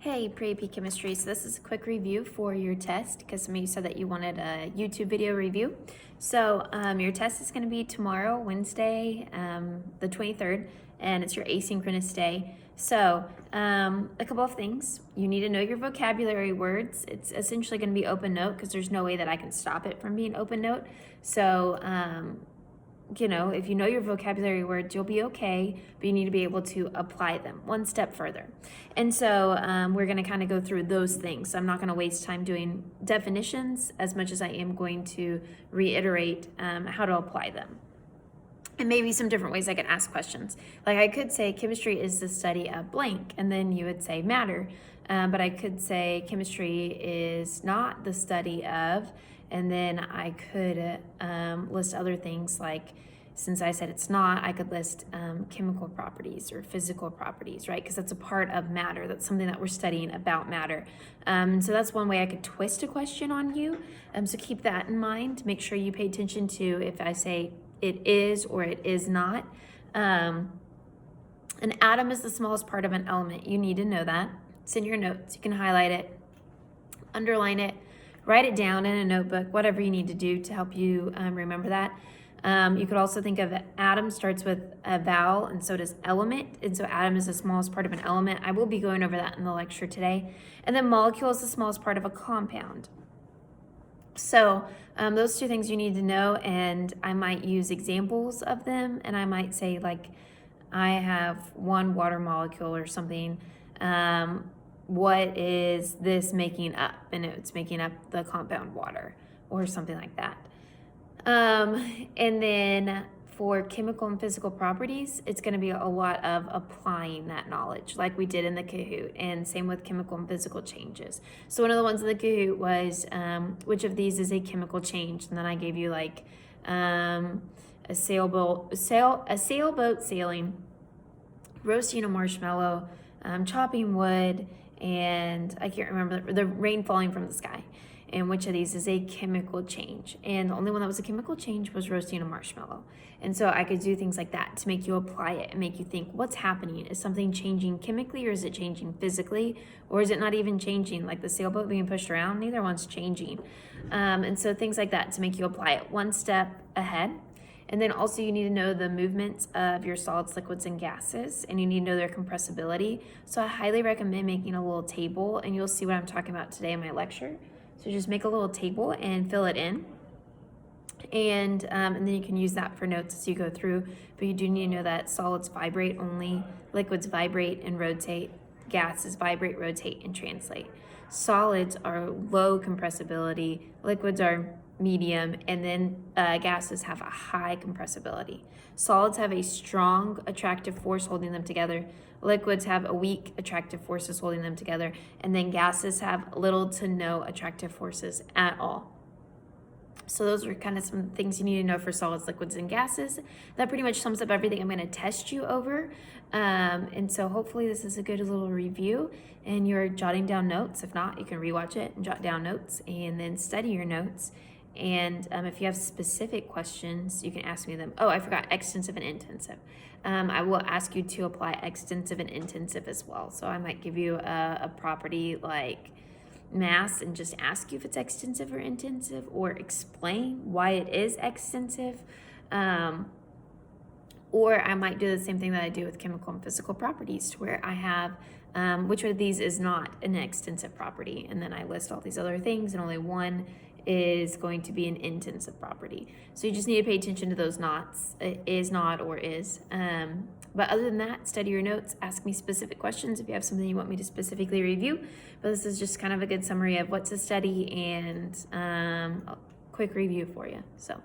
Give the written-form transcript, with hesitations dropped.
Hey, Pre-AP Chemistry. So this is a quick review for your test because some of you said that you wanted a YouTube video review. So your test is going to be tomorrow, Wednesday, the 23rd, and it's your asynchronous day. So a couple of things. You need to know your vocabulary words. It's essentially going to be open note because there's no way that I can stop it from being open note. So if you know your vocabulary words, you'll be okay, but you need to be able to apply them one step further. And so we're going to kind of go through those things. So I'm not going to waste time doing definitions as much as I am going to reiterate how to apply them. And maybe some different ways I could ask questions. Like I could say chemistry is the study of blank, and then you would say matter. But I could say chemistry is not the study of, and then I could list other things like, since I said it's not, I could list chemical properties or physical properties, right? Because that's a part of matter. That's something that we're studying about matter. So that's one way I could twist a question on you. So keep that in mind. Make sure you pay attention to if I say it is or it is not. An atom is the smallest part of an element. You need to know that. It's in your notes. You can highlight it, underline it, write it down in a notebook, whatever you need to do to help you remember that. You could also think of atom starts with a vowel, and so does element. And so atom is the smallest part of an element. I will be going over that in the lecture today. And then molecule is the smallest part of a compound. So those two things you need to know, and I might use examples of them, and I might say like, I have one water molecule or something. What is this making up? And it's making up the compound water or something like that. And then for chemical and physical properties, it's going to be a lot of applying that knowledge like we did in the Kahoot, and same with chemical and physical changes. So one of the ones in the Kahoot was, which of these is a chemical change? And then I gave you like a sailboat sailing, roasting a marshmallow, chopping wood, and I can't remember the rain falling from the sky. And which of these is a chemical change? And the only one that was a chemical change was roasting a marshmallow. And so I could do things like that to make you apply it and make you think, what's happening? Is something changing chemically, or is it changing physically? Or is it not even changing? Like the sailboat being pushed around, neither one's changing. And so things like that to make you apply it one step ahead. And then also you need to know the movements of your solids, liquids, and gases, and you need to know their compressibility. So I highly recommend making a little table, and you'll see what I'm talking about today in my lecture. So just make a little table and fill it in. And then you can use that for notes as you go through. But you do need to know that solids vibrate only, liquids vibrate and rotate, gases vibrate, rotate, and translate. Solids are low compressibility, liquids are medium, and then gases have a high compressibility. Solids have a strong attractive force holding them together. Liquids have a weak attractive forces holding them together, and then gases have little to no attractive forces at all. So those are kind of some things you need to know for solids, liquids, and gases. That pretty much sums up everything I'm going to test you over. And so hopefully this is a good little review, and you're jotting down notes. If not, you can rewatch it and jot down notes and then study your notes. And if you have specific questions, you can ask me them. Oh, I forgot extensive and intensive. I will ask you to apply extensive and intensive as well. So I might give you a property like mass and just ask you if it's extensive or intensive, or explain why it is extensive. Or I might do the same thing that I do with chemical and physical properties, to where I have which of these is not an extensive property, and then I list all these other things, and only one is going to be an intensive property. So you just need to pay attention to those nots, is, not, or is. But other than that, study your notes, ask me specific questions if you have something you want me to specifically review. But this is just kind of a good summary of what to study and a quick review for you. So